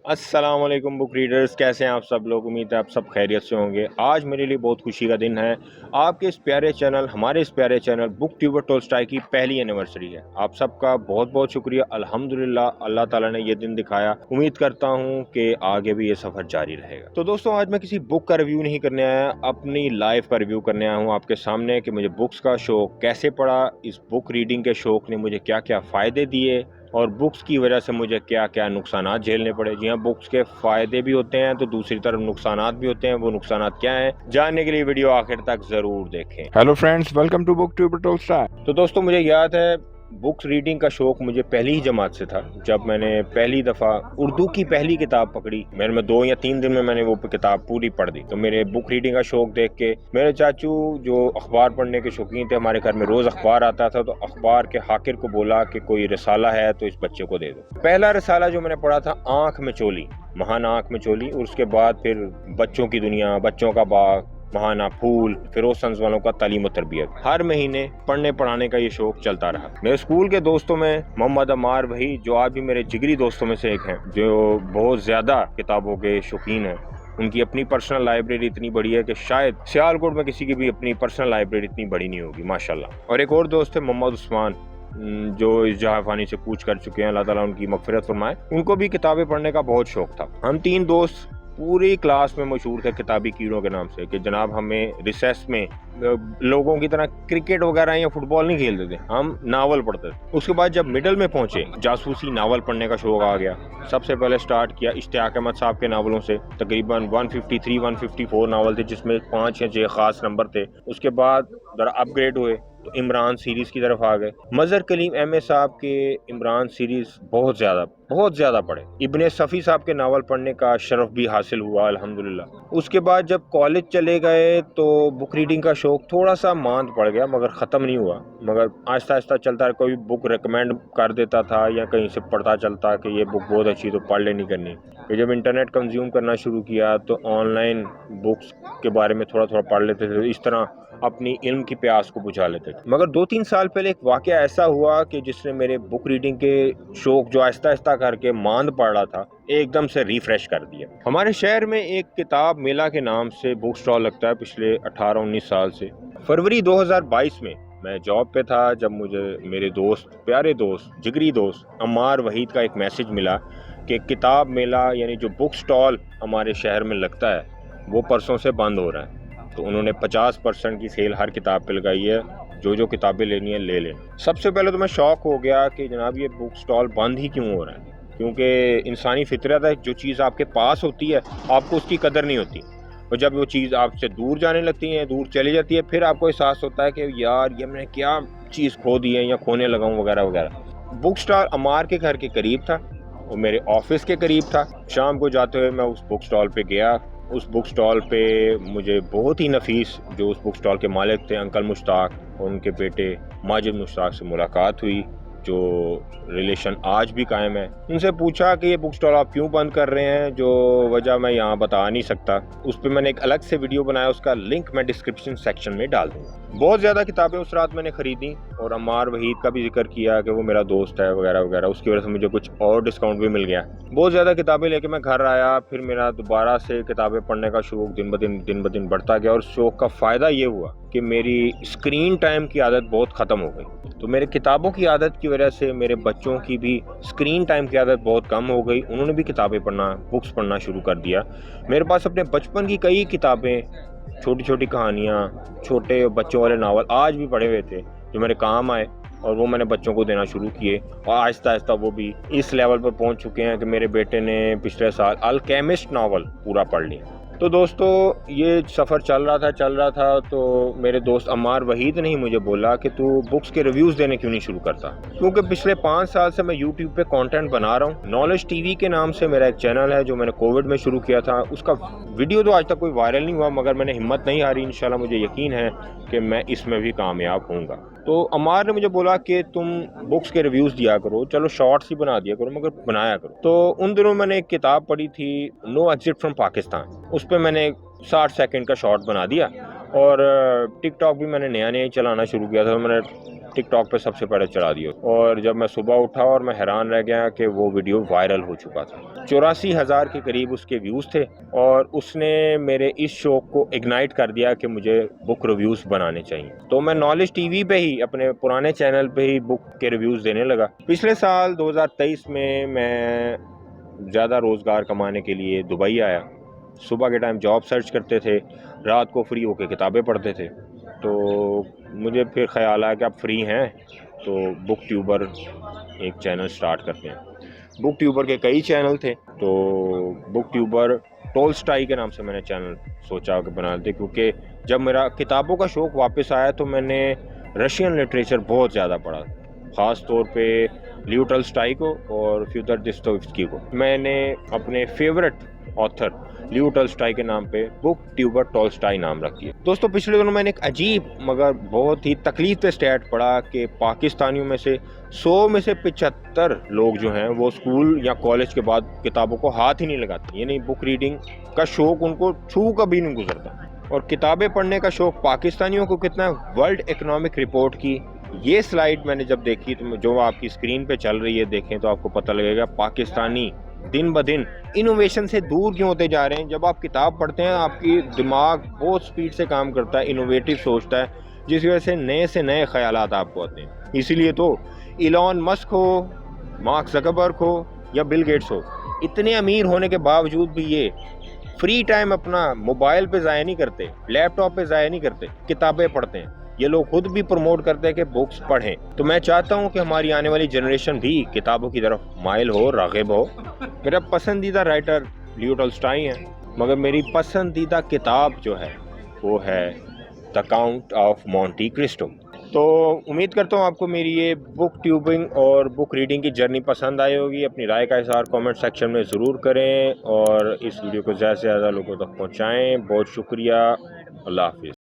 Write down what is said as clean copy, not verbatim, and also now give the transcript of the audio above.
अस्सलाम वालेकुम book readers, कैसे हैं आप सब लोग। उम्मीद है आप सब खैरियत से होंगे। आज मेरे लिए बहुत खुशी का दिन है। आपके इस प्यारे चैनल हमारे इस प्यारे चैनल बुक ट्यूबर टोलस्टॉय की पहली एनिवर्सरी है। आप सबका बहुत बहुत शुक्रिया। अल्हम्दुलिल्लाह अल्लाह ताला ने ये दिन दिखाया। उम्मीद करता हूँ कि आगे भी ये सफ़र जारी रहेगा। तो दोस्तों, आज मैं किसी बुक का रिव्यू नहीं करने आया, अपनी लाइफ का रिव्यू करने आया हूँ आपके सामने कि मुझे बुक्स का शौक़ कैसे पड़ा, इस बुक रीडिंग के शौक़ ने मुझे क्या क्या फ़ायदे दिए और बुक्स की वजह से मुझे क्या क्या नुकसानात झेलने पड़े। जी हाँ, बुक्स के फ़ायदे भी होते हैं तो दूसरी तरफ नुकसानात भी होते हैं। वो नुकसानात क्या हैं, जानने के लिए वीडियो आखिर तक ज़रूर देखें। Hello friends, welcome to book tuber Tolstoy. तो दोस्तों, मुझे याद है बुक्स रीडिंग का शौक़ मुझे पहली ही जमात से था। जब मैंने पहली दफ़ा उर्दू की पहली किताब पकड़ी, में 2 या 3 दिन में मैंने वो किताब पूरी पढ़ दी। तो मेरे बुक रीडिंग का शौक़ देख के मेरे चाचू जो अखबार पढ़ने के शौकीन थे, हमारे घर में रोज़ अखबार आता था, तो अखबार के हाकिर को बोला कि कोई रिसाला है तो इस बच्चे को दे दो। पहला रिसाला जो मैंने पढ़ा था, आँख में चोली, महान आँख में चोली। और उसके बाद फिर बच्चों की दुनिया, बच्चों का बाग, महाना फूल, फिरोज संस वालों का तालीम और तरबियत। हर महीने पढ़ने पढ़ाने का ये शौक चलता रहा। मेरे स्कूल के दोस्तों में मोहम्मद अमार भाई, जो आज भी मेरे जिगरी दोस्तों में से एक हैं, जो बहुत ज़्यादा किताबों के शौकीन हैं। उनकी अपनी पर्सनल लाइब्रेरी इतनी बड़ी है कि शायद सियालकोट में किसी की भी अपनी पर्सनल लाइब्रेरी इतनी बड़ी नहीं होगी, माशाल्लाह। और एक और दोस्त है मोहम्मद उस्मान, जो इस जहां से कूच कर चुके हैं, अल्लाह ताला उनकी मगफिरत फरमाए। उनको भी किताबें पढ़ने का बहुत शौक था। हम 3 दोस्त पूरी क्लास में मशहूर थे किताबी कीड़ों के नाम से, कि जनाब हमें रिसेस में लोगों की तरह क्रिकेट वगैरह या फुटबॉल नहीं खेलते थे, हम नावल पढ़ते थे। उसके बाद जब मिडिल में पहुंचे, जासूसी नावल पढ़ने का शौक आ गया। सबसे पहले स्टार्ट किया इश्तियाक अहमद साहब के नावलों से। तकरीबन 153-154 नावल थे, जिसमें 5 या 6 खास नंबर थे। उसके बाद जरा अपग्रेड हुए तो इमरान सीरीज़ की तरफ आ गए। मज़हर कलीम एम ए साहब के इमरान सीरीज़ बहुत ज़्यादा पढ़े। इब्ने सफ़ी साहब के नावल पढ़ने का शरफ भी हासिल हुआ, अल्हम्दुलिल्लाह। उसके बाद जब कॉलेज चले गए तो बुक रीडिंग का शौक़ थोड़ा सा मांद पड़ गया, मगर ख़त्म नहीं हुआ। मगर आहिस्ता आहिस्ता चलता है। कोई बुक रिकमेंड कर देता था या कहीं से पढ़ता चलता कि ये बुक बहुत अच्छी, तो पढ़ लेनी करनी। फिर जब इंटरनेट कंज्यूम करना शुरू किया तो ऑनलाइन बुक्स के बारे में थोड़ा थोड़ा पढ़ लेते थे। इस तरह अपनी इल्म की प्यास को बुझा लेते थे। मगर 2-3 साल पहले एक वाक़या ऐसा हुआ कि जिसने मेरे बुक रीडिंग के शौक़, जो आहिस्ता आहिस्ता करके मांद पड़ रहा था, एकदम से रिफ्रेश कर दिया। हमारे शहर में एक किताब मेला के नाम से बुक स्टॉल लगता है पिछले 18-19 साल से। फरवरी 2022 में मैं जॉब पे था, जब मुझे मेरे दोस्त, प्यारे दोस्त, जिगरी दोस्त अम्मार वहीद का एक मैसेज मिला कि किताब मेला यानी जो बुक स्टॉल हमारे शहर में लगता है, वो परसों से बंद हो रहा है। तो उन्होंने 50% की सेल हर किताब पे लगाई है, जो किताबें लेनी है ले लें। सबसे पहले तो मैं शॉक हो गया कि जनाब ये बुक स्टॉल बंद ही क्यों हो रहा है, क्योंकि इंसानी फितरत है, जो चीज़ आपके पास होती है आपको उसकी कदर नहीं होती, और जब वो चीज़ आपसे दूर जाने लगती है, दूर चली जाती है, फिर आपको एहसास होता है कि यार ये मैंने क्या चीज़ खो दी है या खोने लगा हूँ वगैरह वगैरह। बुक स्टॉल अमार के घर के करीब था और मेरे ऑफिस के करीब था। शाम को जाते हुए मैं उस बुक स्टॉल पे गया। उस बुक स्टॉल पे मुझे बहुत ही नफीस, जो उस बुक स्टॉल के मालिक थे, अंकल मुश्ताक, और उनके बेटे माजिद मुश्ताक से मुलाकात हुई, जो रिलेशन आज भी कायम है। उनसे पूछा कि ये बुक स्टॉल आप क्यों बंद कर रहे हैं, जो वजह मैं यहाँ बता नहीं सकता। उस पर मैंने एक अलग से वीडियो बनाया, उसका लिंक मैं डिस्क्रिप्शन सेक्शन में डाल दूँगा। बहुत ज़्यादा किताबें उस रात मैंने ख़रीदी, और अम्मार वहीद का भी जिक्र किया कि वो मेरा दोस्त है वगैरह वगैरह, उसकी वजह से मुझे कुछ और डिस्काउंट भी मिल गया। बहुत ज़्यादा किताबें लेके मैं घर आया। फिर मेरा दोबारा से किताबें पढ़ने का शौक़ दिन ब दिन बढ़ता गया, और शौक़ का फ़ायदा ये हुआ कि मेरी स्क्रीन टाइम की आदत बहुत ख़त्म हो गई। तो मेरे किताबों की आदत की वजह से मेरे बच्चों की भी स्क्रीन टाइम की आदत बहुत कम हो गई। उन्होंने भी किताबें पढ़ना, बुक्स पढ़ना शुरू कर दिया। मेरे पास अपने बचपन की कई किताबें, छोटी छोटी कहानियाँ, छोटे बच्चों वाले नावल आज भी पढ़े हुए थे, जो मेरे काम आए, और वो मैंने बच्चों को देना शुरू किए। और आहिस्ता आहिस्ता वो भी इस लेवल पर पहुंच चुके हैं कि मेरे बेटे ने पिछले साल अल्केमिस्ट नावल पूरा पढ़ लिया। तो दोस्तों, ये सफ़र चल रहा था तो मेरे दोस्त अम्मार वहीद ने ही मुझे बोला कि तू बुक्स के रिव्यूज़ देने क्यों नहीं शुरू करता, क्योंकि पिछले 5 साल से मैं यूट्यूब पे कंटेंट बना रहा हूँ। नॉलेज टीवी के नाम से मेरा एक चैनल है, जो मैंने कोविड में शुरू किया था। उसका वीडियो तो आज तक कोई वायरल नहीं हुआ, मगर मैंने हिम्मत नहीं हारी। इंशाल्लाह मुझे यकीन है कि मैं इसमें भी कामयाब होऊंगा। तो अम्मार ने मुझे बोला कि तुम बुक्स के रिव्यूज़ दिया करो, चलो शॉर्ट्स ही बना दिया करो, मगर बनाया करो। तो उन दिनों मैंने एक किताब पढ़ी थी, नो एग्जिट फ्रॉम पाकिस्तान। उस पर मैंने 60 सेकंड का शॉर्ट बना दिया, और टिकटॉक भी मैंने नया चलाना शुरू किया था। मैंने टिक टॉक पे सबसे पहले चला दिया, और जब मैं सुबह उठा और मैं हैरान रह गया कि वो वीडियो वायरल हो चुका था। 84,000 के करीब उसके व्यूज़ थे, और उसने मेरे इस शौक को इग्नाइट कर दिया कि मुझे बुक रिव्यूज़ बनाने चाहिए। तो मैं नॉलेज टीवी पे ही, अपने पुराने चैनल पे ही बुक के रिव्यूज़ देने लगा। पिछले साल 2023 में मैं ज़्यादा रोज़गार कमाने के लिए दुबई आया। सुबह के टाइम जॉब सर्च करते थे, रात को फ्री होकर किताबें पढ़ते थे। तो मुझे फिर ख्याल आया कि आप फ्री हैं तो बुक ट्यूबर एक चैनल स्टार्ट करते हैं। बुक ट्यूबर के कई चैनल थे, तो बुक ट्यूबर टोल्स्टाई के नाम से मैंने चैनल सोचा कि बना दें, क्योंकि जब मेरा किताबों का शौक़ वापस आया तो मैंने रशियन लिटरेचर बहुत ज़्यादा पढ़ा, ख़ास तौर पे लियो टोल्स्टाई को और फ्योदर दोस्तोयेव्स्की को। मैंने अपने फेवरेट ऑथर लियो टोल्स्टाई के नाम पे बुक ट्यूबर टोल्स्टाई नाम रखी है। दोस्तों, पिछले दिनों मैंने एक अजीब मगर बहुत ही तकलीफ से स्टैट पढ़ा कि पाकिस्तानियों में से 100 में से 75 लोग जो हैं वो स्कूल या कॉलेज के बाद किताबों को हाथ ही नहीं लगाते, यानी बुक रीडिंग का शौक़ उनको छू कभी नहीं गुजरता। और किताबें पढ़ने का शौक़ पाकिस्तानियों को कितना है, वर्ल्ड इकोनॉमिक रिपोर्ट की ये स्लाइड मैंने जब देखी, तो जो आपकी स्क्रीन पे चल रही है, देखें तो आपको पता लगेगा पाकिस्तानी दिन ब दिन इनोवेशन से दूर क्यों होते जा रहे हैं। जब आप किताब पढ़ते हैं, आपकी दिमाग बहुत स्पीड से काम करता है, इनोवेटिव सोचता है, जिस वजह से नए ख्यालात आपको आते हैं। इसीलिए तो इलॉन मस्क हो, मार्क ज़करबर्ग हो या बिल गेट्स हो, इतने अमीर होने के बावजूद भी ये फ्री टाइम अपना मोबाइल पे ज़ाया नहीं करते, लैपटॉप पे ज़ाया नहीं करते, किताबें पढ़ते हैं। ये लोग खुद भी प्रमोट करते हैं कि बुक्स पढ़ें। तो मैं चाहता हूँ कि हमारी आने वाली जनरेशन भी किताबों की तरफ माइल हो, राग़िब हो। मेरा पसंदीदा राइटर लियो टोल्स्टाई है, मगर मेरी पसंदीदा किताब जो है वो है the count of Monte Cristo. तो उम्मीद करता हूँ आपको मेरी ये बुक ट्यूबिंग और बुक रीडिंग की जर्नी पसंद आई होगी। अपनी राय का इज़हार कमेंट सेक्शन में ज़रूर करें और इस वीडियो को ज़्यादा से ज़्यादा लोगों तक पहुँचाएँ। बहुत शुक्रिया। अल्लाह हाफ़िज़।